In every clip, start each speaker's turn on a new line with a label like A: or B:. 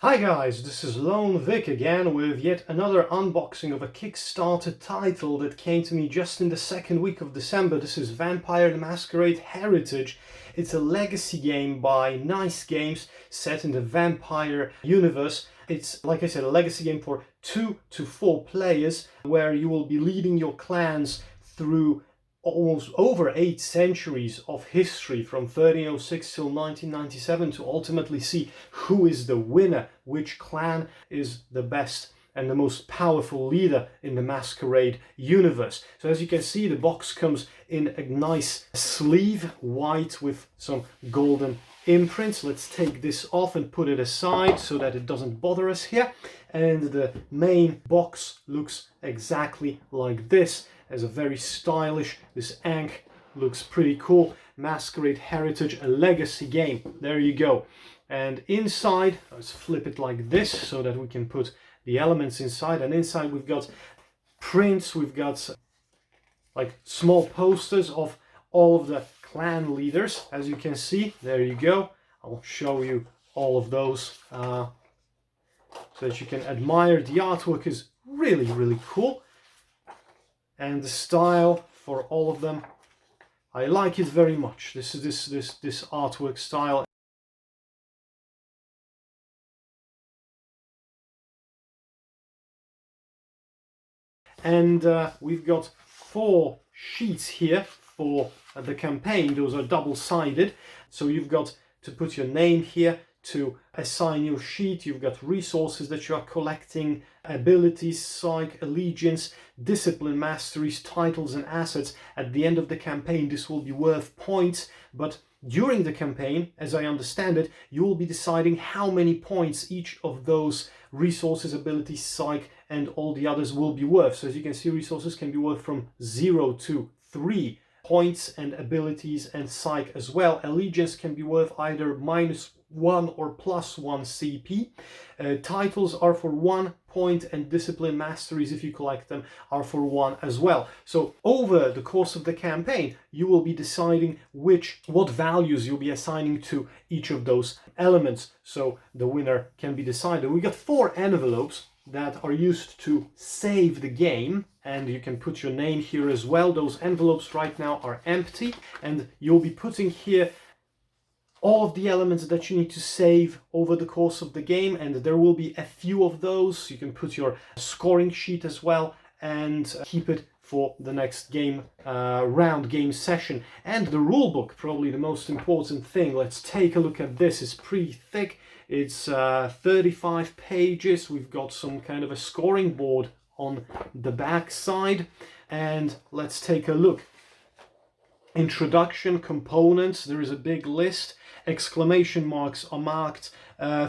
A: Hi guys, this is Lone Vic again with yet another unboxing of a Kickstarter title that came to me just in the second week of December. This is Vampire the Masquerade Heritage. It's a legacy game by Nice Games set in the vampire universe. It's, like I said, a legacy game for 2 to 4 players where you will be leading your clans through almost over 8 centuries of history from 1306 till 1997 to ultimately see who is the winner, which clan is the best and the most powerful leader in the Masquerade universe. So as you can see, the box comes in a nice sleeve, white with some golden imprints. Let's take this off and put it aside so that it doesn't bother us here. And the main box looks exactly like this. As a very stylish, this ink looks pretty cool. Masquerade Heritage, a legacy game. There you go. And inside, let's flip it like this so that we can put the elements inside. And inside we've got prints, we've got like small posters of all of the clan leaders. As you can see, there you go. I'll show you all of those so that you can admire. The artwork is really, really cool. And the style for all of them, I like it very much. This artwork style. And we've got 4 sheets here for the campaign. Those are double-sided. So you've got to put your name here, to assign your sheet. You've got resources that you are collecting, abilities, psych, allegiance, discipline, masteries, titles and assets. At the end of the campaign this will be worth points, but during the campaign, as I understand it, you will be deciding how many points each of those resources, abilities, psych and all the others will be worth. So as you can see, resources can be worth from 0 to 3 points, and abilities and psych as well. Allegiance can be worth either -1 or +1 CP. Titles are for 1 point, and discipline masteries, if you collect them, are for 1 as well. So over the course of the campaign, you will be deciding what values you'll be assigning to each of those elements. So the winner can be decided. We got 4 envelopes that are used to save the game, and you can put your name here as well. Those envelopes right now are empty, and you'll be putting here all of the elements that you need to save over the course of the game, and there will be a few of those. You can put your scoring sheet as well and keep it for the next game game session. And the rule book, probably the most important thing. Let's take a look at this. It's pretty thick. It's 35 pages. We've got some kind of a scoring board on the back side, and let's take a look. Introduction, components, there is a big list. Exclamation marks are marked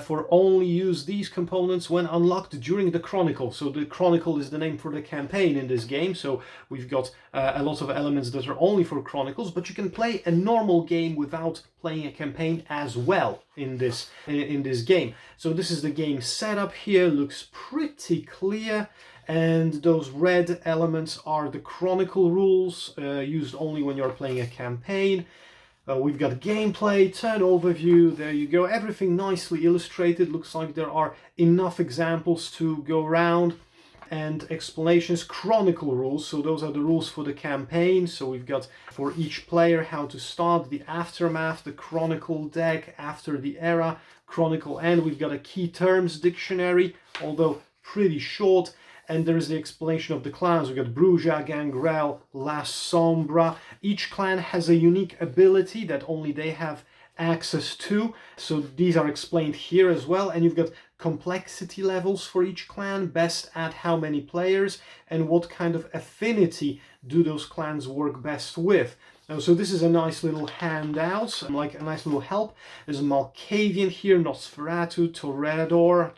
A: for only use these components when unlocked during the Chronicle. So the Chronicle is the name for the campaign in this game. So we've got a lot of elements that are only for Chronicles, but you can play a normal game without playing a campaign as well in this game. So this is the game setup here. Looks pretty clear. And those red elements are the Chronicle rules, used only when you're playing a campaign. We've got gameplay, turn overview, there you go. Everything nicely illustrated. Looks like there are enough examples to go around. And explanations, Chronicle rules, so those are the rules for the campaign. So we've got for each player how to start, the aftermath, the Chronicle deck, after the era, Chronicle end. We've got a key terms dictionary, although pretty short. And there is the explanation of the clans. We've got Bruja, Gangrel, La Sombra. Each clan has a unique ability that only they have access to. So these are explained here as well. And you've got complexity levels for each clan, best at how many players, and what kind of affinity do those clans work best with. So this is a nice little handout, like a nice little help. There's a Malkavian here, Nosferatu, Toreador,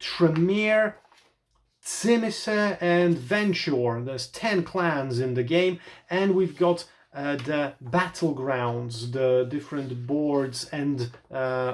A: Tremere, Tzimice and Venture. There's 10 clans in the game, and we've got the battlegrounds, the different boards and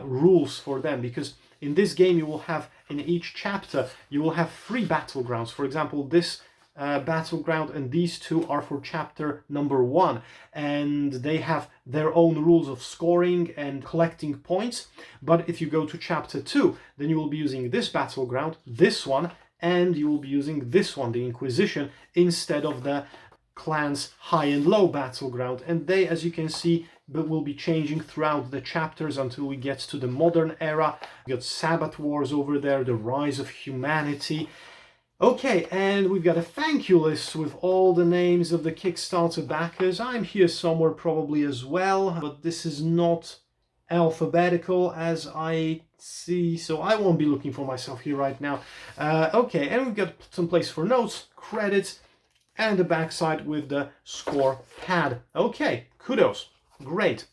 A: rules for them, because in this game you will have, in each chapter, you will have 3 battlegrounds. For example, this battleground, and these two are for chapter number 1, and they have their own rules of scoring and collecting points. But if you go to chapter 2, then you will be using this battleground, this one, and you will be using this one, the Inquisition, instead of the clans high and low battleground. And they, as you can see, will be changing throughout the chapters until we get to the modern era. We got Sabbath Wars over there, the rise of humanity. Okay, and we've got a thank you list with all the names of the Kickstarter backers. I'm here somewhere probably as well, but this is not alphabetical as I see, so I won't be looking for myself here right now. Okay, and we've got some place for notes, credits, and the backside with the score pad. Okay, kudos, great.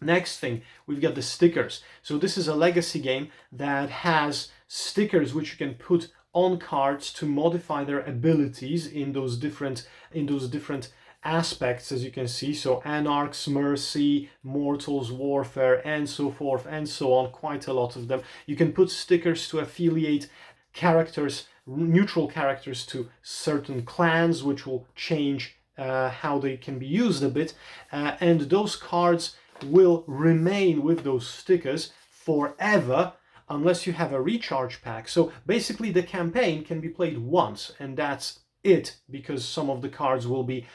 A: Next thing, we've got the stickers. So this is a legacy game that has stickers which you can put on cards to modify their abilities in those different aspects, as you can see. So Anarchs, Mercy, Mortals, Warfare, and so forth and so on, quite a lot of them. You can put stickers to affiliate characters, neutral characters, to certain clans, which will change how they can be used a bit, and those cards will remain with those stickers forever unless you have a recharge pack. So basically the campaign can be played once, and that's it, because some of the cards will be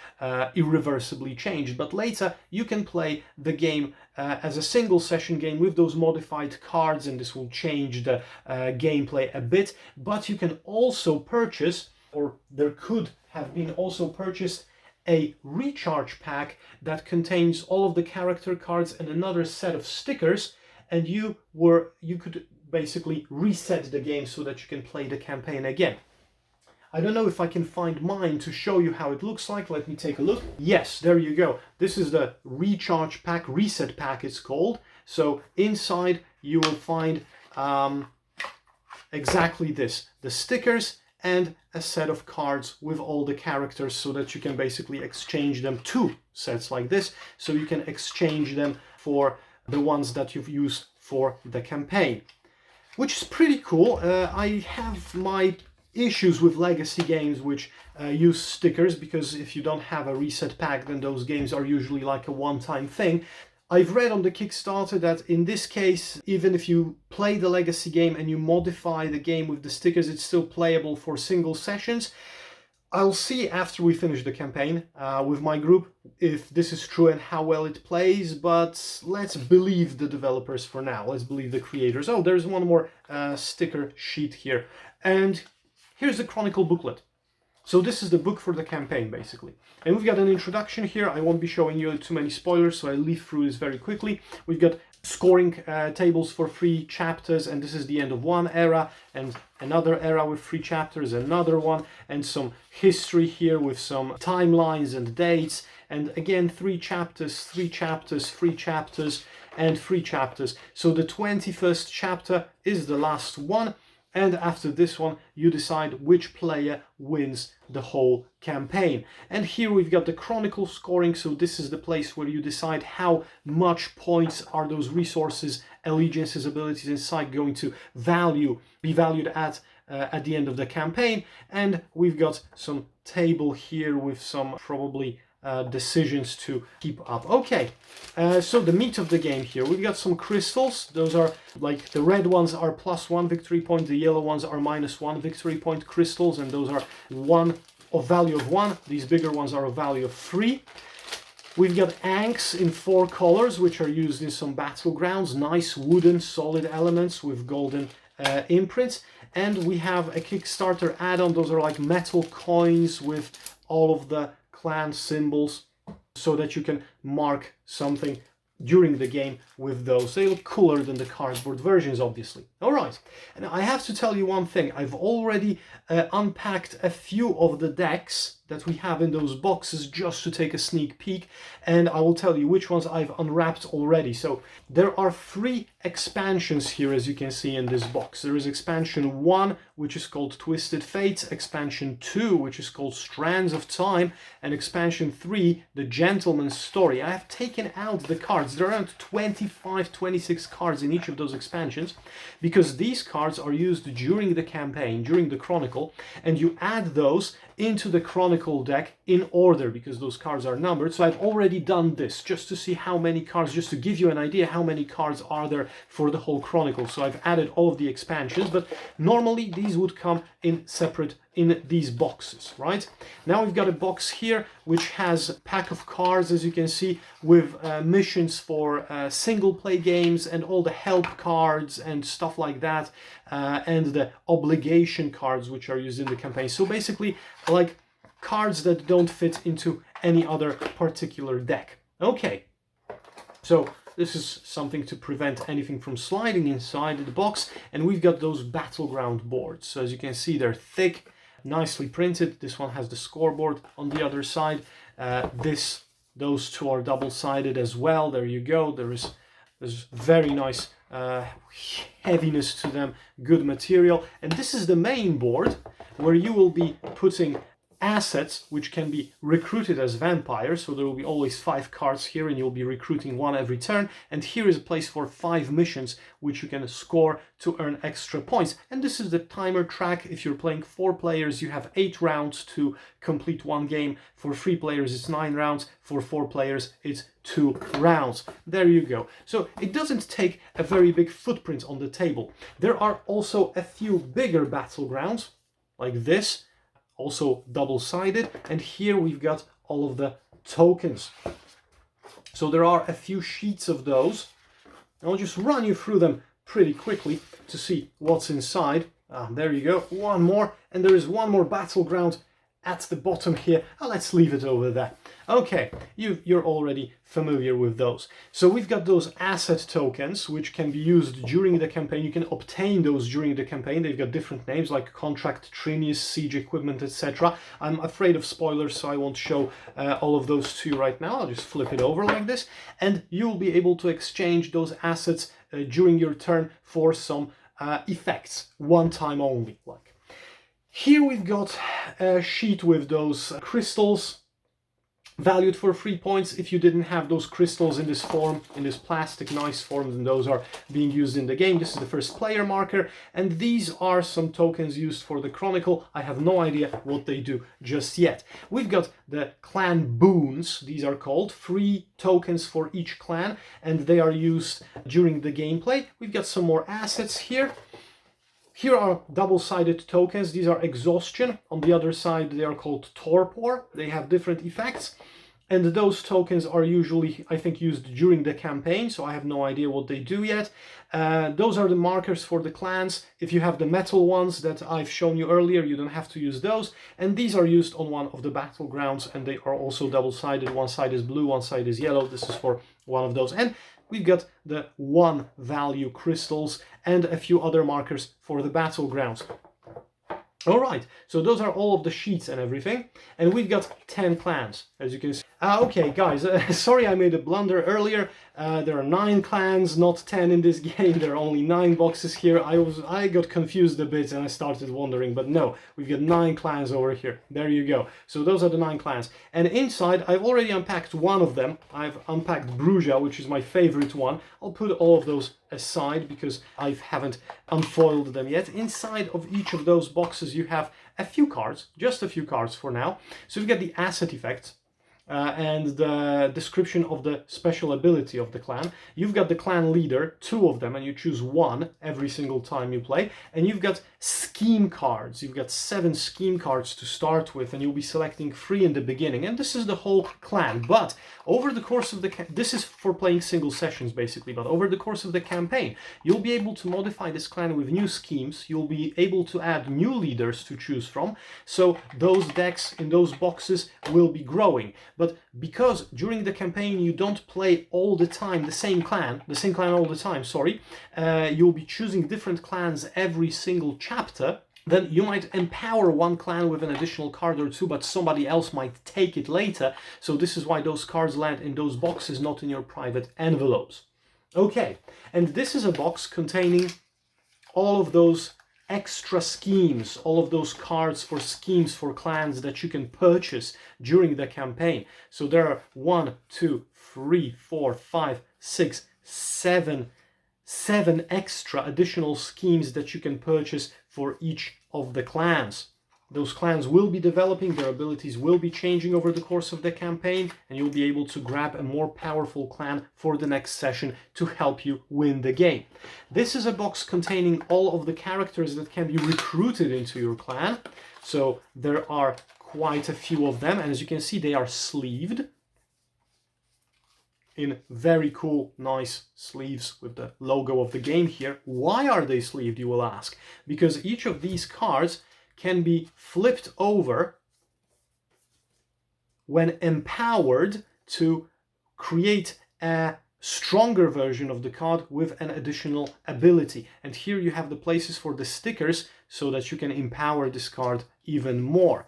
A: irreversibly changed. But later you can play the game as a single session game with those modified cards, and this will change the gameplay a bit. But you can also purchase, or there could have been also purchased, a recharge pack that contains all of the character cards and another set of stickers, and you could basically reset the game so that you can play the campaign again. I don't know if I can find mine to show you how it looks like. Let me take a look. Yes, there you go. This is the recharge pack, reset pack it's called. So inside you will find exactly this, the stickers and a set of cards with all the characters, so that you can basically exchange them, 2 sets like this, so you can exchange them for the ones that you've used for the campaign, which is pretty cool. I have my issues with legacy games which use stickers, because if you don't have a reset pack, then those games are usually like a one-time thing. I've read on the Kickstarter that in this case, even if you play the legacy game and you modify the game with the stickers, it's still playable for single sessions. I'll see after we finish the campaign with my group if this is true and how well it plays, but let's believe the developers for now. Let's believe the creators. Oh, there's one more sticker sheet here. And here's the Chronicle booklet. So this is the book for the campaign, basically. And we've got an introduction here. I won't be showing you too many spoilers, so I'll leaf through this very quickly. We've got scoring tables for 3 chapters, and this is the end of one era, and another era with 3 chapters, another one, and some history here with some timelines and dates, and again 3 chapters, 3 chapters, 3 chapters, and 3 chapters. So the 21st chapter is the last one. And after this one, you decide which player wins the whole campaign. And here we've got the Chronicle scoring. So this is the place where you decide how much points are those resources, allegiances, abilities, and sight going to be valued at the end of the campaign. And we've got some table here with some probably decisions to keep up. Okay, so the meat of the game here, we've got some crystals. Those are like, the red ones are +1 victory point, the yellow ones are -1 victory point crystals, and those are of value of 1. These bigger ones are of value of 3. We've got ankhs in 4 colors, which are used in some battlegrounds. Nice wooden solid elements with golden imprints. And we have a Kickstarter add-on. Those are like metal coins with all of the clan symbols, so that you can mark something during the game with those. They look cooler than the cardboard versions, obviously. All right, and I have to tell you one thing. I've already unpacked a few of the decks that we have in those boxes just to take a sneak peek, and I will tell you which ones I've unwrapped already. So there are 3 expansions here, as you can see in this box. There is expansion 1, which is called Twisted Fates, expansion 2, which is called Strands of Time, and expansion 3, The Gentleman's Story. I have taken out the cards. There are around 25, 26 cards in each of those expansions, because these cards are used during the campaign, during the Chronicle, and you add those into the Chronicle deck in order, because those cards are numbered. So I've already done this just to see how many cards, just to give you an idea how many cards are there for the whole Chronicle. So I've added all of the expansions, but normally these would come in separate in these boxes, right? Now we've got a box here which has a pack of cards, as you can see, with missions for single play games and all the help cards and stuff like that, and the obligation cards which are used in the campaign. So basically like cards that don't fit into any other particular deck. Okay, so this is something to prevent anything from sliding inside the box, and we've got those battleground boards. So as you can see, they're thick, nicely printed. This one has the scoreboard on the other side. Those 2 are double-sided as well. There you go. There's very nice heaviness to them, good material. And this is the main board where you will be putting assets which can be recruited as vampires. So there will be always 5 cards here, and you'll be recruiting 1 every turn. And here is a place for 5 missions which you can score to earn extra points. And this is the timer track. If you're playing 4 players, you have 8 rounds to complete 1 game. For 3 players, it's 9 rounds. For 4 players, it's 2 rounds. There you go. So it doesn't take a very big footprint on the table. There are also a few bigger battlegrounds like this, also double-sided, and here we've got all of the tokens. So there are a few sheets of those. I'll just run you through them pretty quickly to see what's inside. There you go, 1 more, and there is 1 more battleground at the bottom here. Let's leave it over there. Okay, you're already familiar with those. So we've got those asset tokens which can be used during the campaign. You can obtain those during the campaign. They've got different names like Contract, Trinius, Siege Equipment, etc. I'm afraid of spoilers, so I won't show all of those to you right now. I'll just flip it over like this, and you'll be able to exchange those assets during your turn for some effects, 1 time only. Like here we've got a sheet with those crystals valued for 3 points. If you didn't have those crystals in this form, in this plastic nice form, then those are being used in the game. This is the first player marker, and these are some tokens used for the Chronicle. I have no idea what they do just yet. We've got the clan boons, these are called, 3 tokens for each clan, and they are used during the gameplay. We've got some more assets here. Here are double-sided tokens. These are exhaustion. On the other side, they are called torpor. They have different effects. And those tokens are usually, I think, used during the campaign, so I have no idea what they do yet. Those are the markers for the clans. If you have the metal ones that I've shown you earlier, you don't have to use those. And these are used on one of the battlegrounds, and they are also double-sided. One side is blue, one side is yellow. This is for one of those. And we've got the 1 value crystals and a few other markers for the battlegrounds. All right, so those are all of the sheets and everything, and we've got 10 clans, as you can see. Okay, guys, sorry I made a blunder earlier. There are 9 clans, not 10 in this game. There are only 9 boxes here. I got confused a bit and I started wondering, but no, we've got 9 clans over here. There you go. So those are the 9 clans. And inside, I've already unpacked one of them. I've unpacked Bruja, which is my favorite one. I'll put all of those aside because I haven't unfoiled them yet. Inside of each of those boxes, you have a few cards, just a few cards for now. So you've got the asset effects. And the description of the special ability of the clan. You've got the clan leader, 2 of them, and you choose 1 every single time you play. And you've got scheme cards. You've got 7 scheme cards to start with, and you'll be selecting 3 in the beginning. And this is the whole clan. But over the course of this is for playing single sessions basically, but over the course of the campaign, you'll be able to modify this clan with new schemes. You'll be able to add new leaders to choose from. So those decks in those boxes will be growing. But because during the campaign you don't play all the time the same clan all the time, sorry, you'll be choosing different clans every single chapter. then you might empower one clan with an additional card or two, but somebody else might take it later. So this is why those cards land in those boxes, not in your private envelopes. Okay, and this is a box containing all of those extra schemes, all of those cards for schemes for clans that you can purchase during the campaign. So there are 1, 2, 3, 4, 5, 6, 7 extra additional schemes that you can purchase for each of the clans. Those clans will be developing, their abilities will be changing over the course of the campaign, and you'll be able to grab a more powerful clan for the next session to help you win the game. This is a box containing all of the characters that can be recruited into your clan. So there are quite a few of them, and as you can see, they are sleeved in very cool, nice sleeves with the logo of the game here. Why are they sleeved, you will ask? Because each of these cards can be flipped over when empowered to create a stronger version of the card with an additional ability. And here you have the places for the stickers so that you can empower this card even more.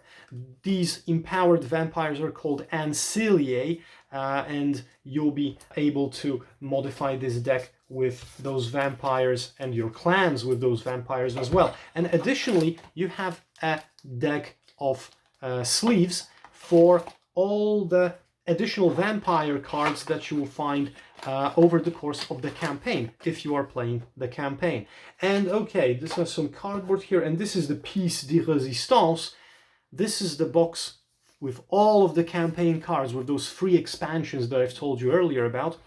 A: These empowered vampires are called ancillae, and you'll be able to modify this deck with those vampires and your clans with those vampires as well. And additionally, you have a deck of sleeves for all the additional vampire cards that you will find over the course of the campaign, if you are playing the campaign. And okay, this has some cardboard here, and this is the piece de résistance. This is the box with all of the campaign cards, with those free expansions that I've told you earlier about,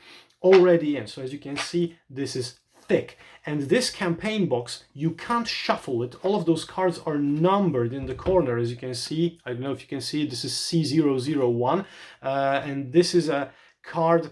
A: already in. So as you can see, this is thick. And this campaign box, you can't shuffle it. All of those cards are numbered in the corner, as you can see. I don't know if you can see it. This is C001. And this is a card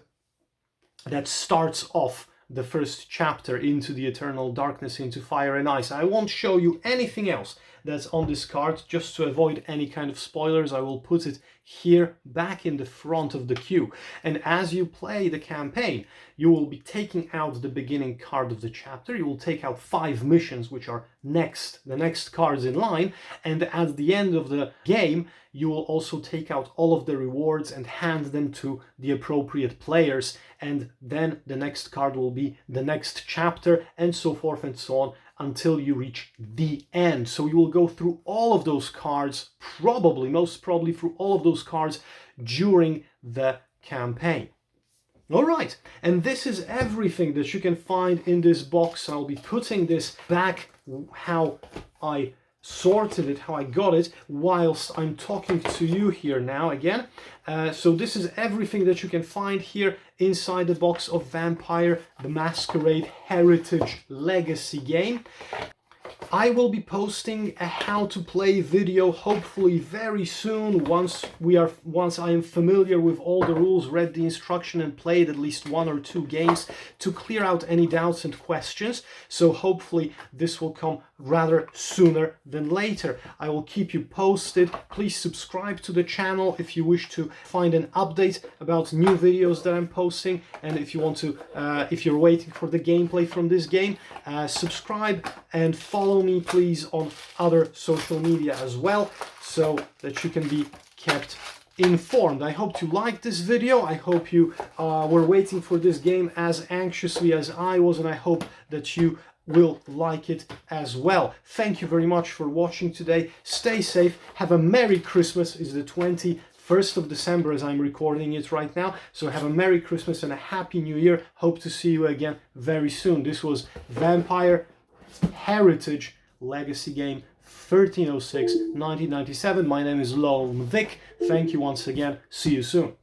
A: that starts off the first chapter, Into the Eternal Darkness, Into Fire and Ice. I won't show you anything else that's on this card, just to avoid any kind of spoilers. I will put it here back in the front of the queue. And as you play the campaign, you will be taking out the beginning card of the chapter. You will take out 5 missions, which are the next cards in line. And at the end of the game, you will also take out all of the rewards and hand them to the appropriate players. And then the next card will be the next chapter, and so forth and so on, until you reach the end. So you will go through all of those cards, most probably through all of those cards during the campaign. All right, and this is everything that you can find in this box. I'll be putting this back how I sorted it, how I got it, whilst I'm talking to you here now again. So this is everything that you can find here inside the box of Vampire the Masquerade Heritage Legacy game. I will be posting a how to play video hopefully very soon, once I am familiar with all the rules, read the instruction and played at least 1 or 2 games to clear out any doubts and questions. So hopefully this will come rather sooner than later. I will keep you posted. Please subscribe to the channel if you wish to find an update about new videos that I'm posting, and if you want to, if you're waiting for the gameplay from this game, subscribe and follow me please on other social media as well, so that you can be kept informed. I hope you liked this video. I hope you were waiting for this game as anxiously as I was, and I hope that you will like it as well. Thank you very much for watching today. Stay safe. Have a Merry Christmas. It's the 21st of December as I'm recording it right now. So have a Merry Christmas and a Happy New Year. Hope to see you again very soon. This was Vampire Heritage Legacy game 1306 1997. My name is Lone Vic. Thank you once again. See you soon.